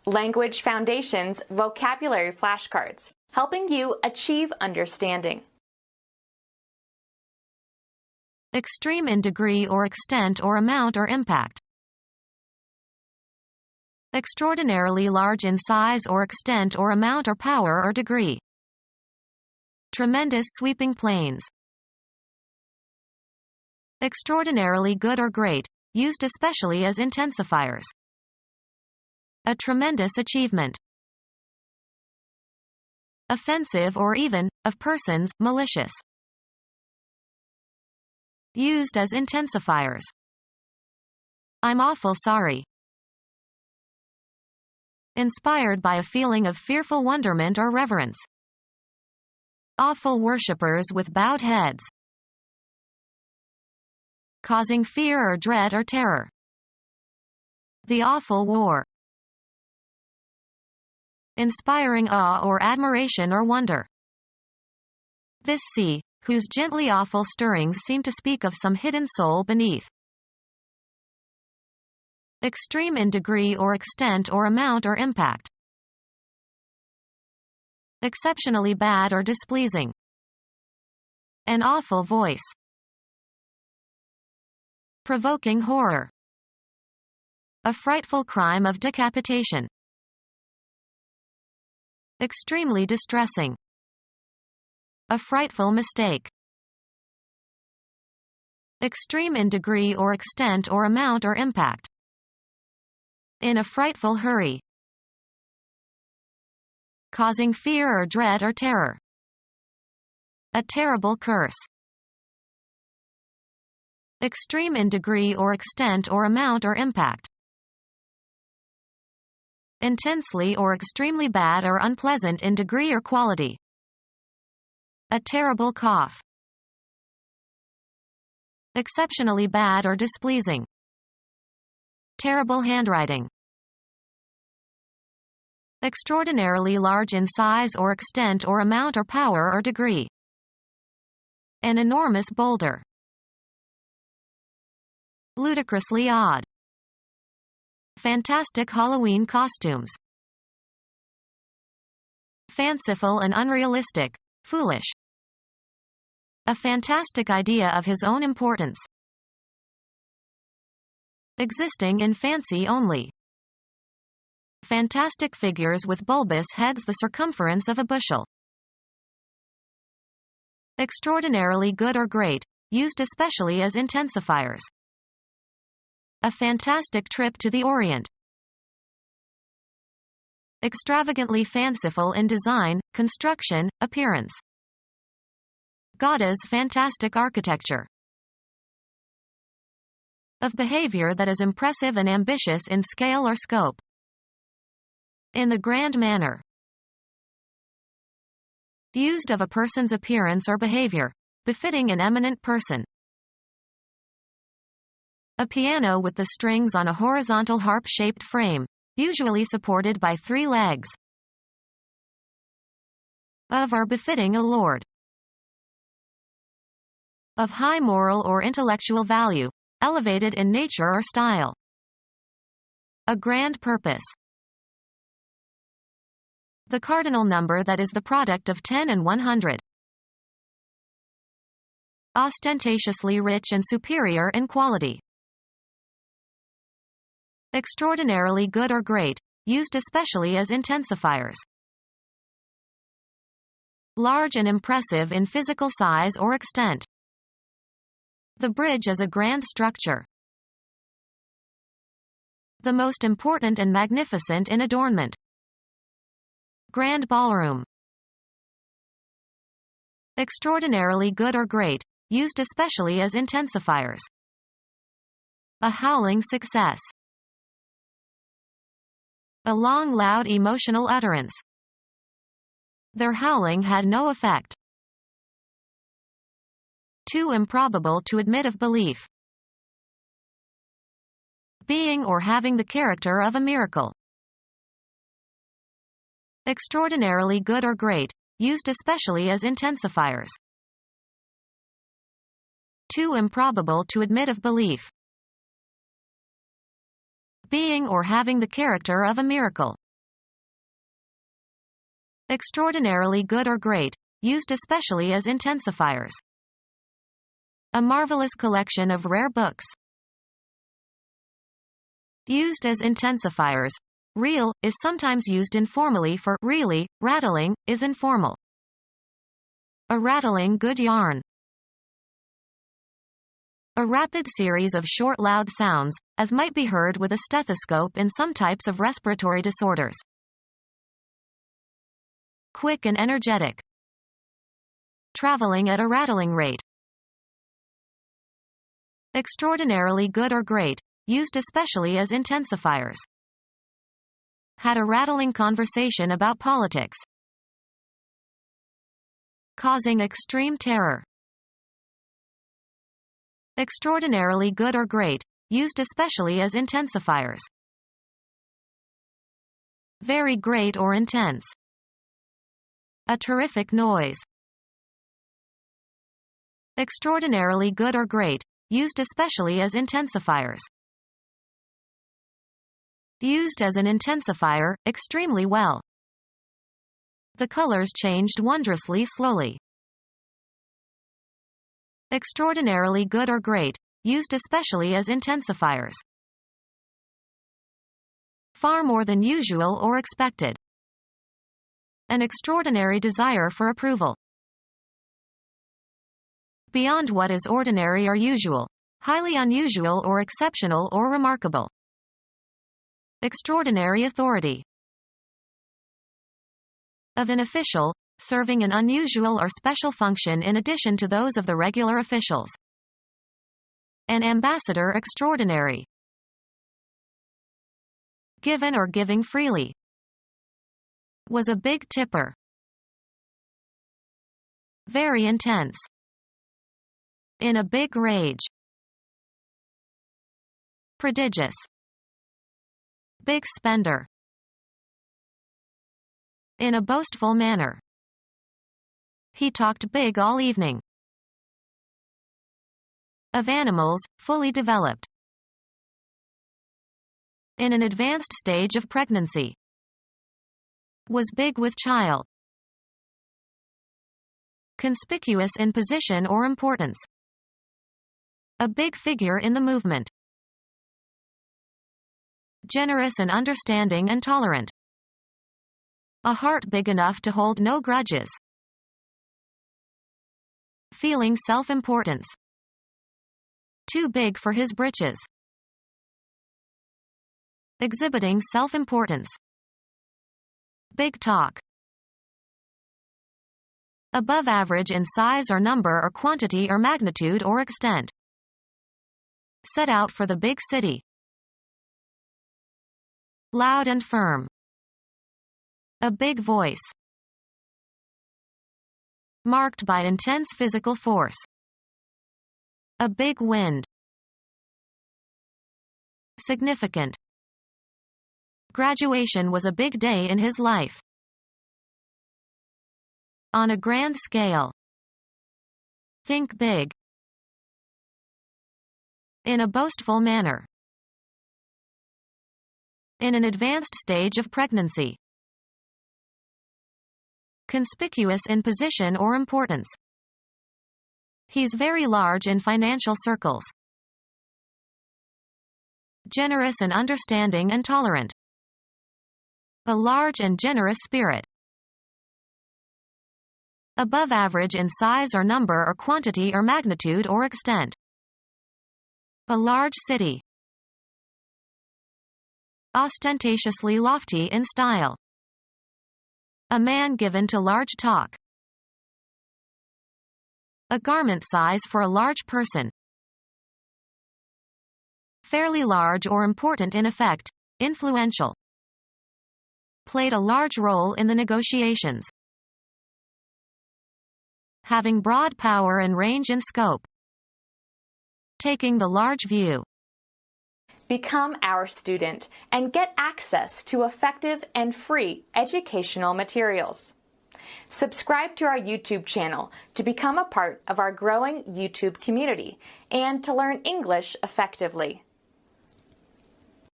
Language Foundations Vocabulary Flashcards, helping you achieve understanding. Extreme in degree or extent or amount or impact. Extraordinarily large in size or extent or amount or power or degree. Tremendous sweeping plains. Extraordinarily good or great, used especially as intensifiers. A tremendous achievement. Offensive or even, of persons, malicious. Used as intensifiers. I'm awful sorry. Inspired by a feeling of fearful wonderment or reverence. Awful worshippers with bowed heads. Causing fear or dread or terror. The awful war. Inspiring awe or admiration or wonder. This sea, whose gently awful stirrings seem to speak of some hidden soul beneath. Extreme in degree or extent or amount or impact. Exceptionally bad or displeasing. An awful voice. Provoking horror. A frightful crime of decapitation. Extremely distressing. A frightful mistake. Extreme in degree or extent or amount or impact. In a frightful hurry. Causing fear or dread or terror. A terrible curse. Extreme in degree or extent or amount or impact. Intensely or extremely bad or unpleasant in degree or quality. A terrible cough. Exceptionally bad or displeasing. Terrible handwriting. Extraordinarily large in size or extent or amount or power or degree. An enormous boulder. Ludicrously odd. Fantastic Halloween costumes. Fanciful and unrealistic, foolish. A fantastic idea of his own importance. Existing in fancy only. Fantastic figures with bulbous heads the circumference of a bushel. Extraordinarily good or great, used especially as intensifiers. A fantastic trip to the Orient. Extravagantly fanciful in design, construction, appearance. Gauda's fantastic architecture. Of behavior that is impressive and ambitious in scale or scope. In the grand manner. Used of a person's appearance or behavior, befitting an eminent person. A piano with the strings on a horizontal harp-shaped frame, usually supported by 3 legs. Of or befitting a lord. Of high moral or intellectual value, elevated in nature or style. A grand purpose. The cardinal number that is the product of 10 and 100. Ostentatiously rich and superior in quality. Extraordinarily good or great, used especially as intensifiers. Large and impressive in physical size or extent. The bridge is a grand structure. The most important and magnificent in adornment. Grand ballroom. Extraordinarily good or great, used especially as intensifiers. A howling success. A long, loud, emotional utterance. Their howling had no effect. Too improbable to admit of belief. Being or having the character of a miracle. Extraordinarily good or great, used especially as intensifiers. Too improbable to admit of belief. Being or having the character of a miracle. Extraordinarily good or great, used especially as intensifiers. A marvelous collection of rare books. Used as intensifiers. Real is sometimes used informally for really. Rattling is informal. A rattling good yarn. A rapid series of short loud sounds, as might be heard with a stethoscope in some types of respiratory disorders. Quick and energetic. Traveling at a rattling rate. Extraordinarily good or great, used especially as intensifiers. Had a rattling conversation about politics. Causing extreme terror. Extraordinarily good or great, used especially as intensifiers. Very great or intense. A terrific noise. Extraordinarily good or great, used especially as intensifiers. Used as an intensifier, extremely well. The colors changed wondrously slowly. Extraordinarily good or great, used especially as intensifiers. Far more than usual or expected. An extraordinary desire for approval. Beyond what is ordinary or usual. Highly unusual or exceptional or remarkable. Extraordinary authority. Of an official, serving an unusual or special function in addition to those of the regular officials. An ambassador extraordinary. Given or giving freely. Was a big tipper. Very intense. In a big rage. Prodigious. Big spender. In a boastful manner. He talked big all evening. Of animals, fully developed. In an advanced stage of pregnancy. Was big with child. Conspicuous in position or importance. A big figure in the movement. Generous and understanding and tolerant. A heart big enough to hold no grudges. Feeling self-importance. Too big for his britches. Exhibiting self-importance. Big talk. Above average in size or number or quantity or magnitude or extent. Set out for the big city. Loud and firm. A big voice. Marked by intense physical force. A big wind. Significant. Graduation was a big day in his life. On a grand scale. Think big. In a boastful manner. In an advanced stage of pregnancy. Conspicuous in position or importance. He's very large in financial circles. Generous and understanding and tolerant. A large and generous spirit. Above average in size or number or quantity or magnitude or extent. A large city. Ostentatiously lofty in style. A man given to large talk. A garment size for a large person. Fairly large or important in effect, influential. Played a large role in the negotiations. Having broad power and range and scope. Taking the large view. Become our student and get access to effective and free educational materials. Subscribe to our YouTube channel to become a part of our growing YouTube community and to learn English effectively.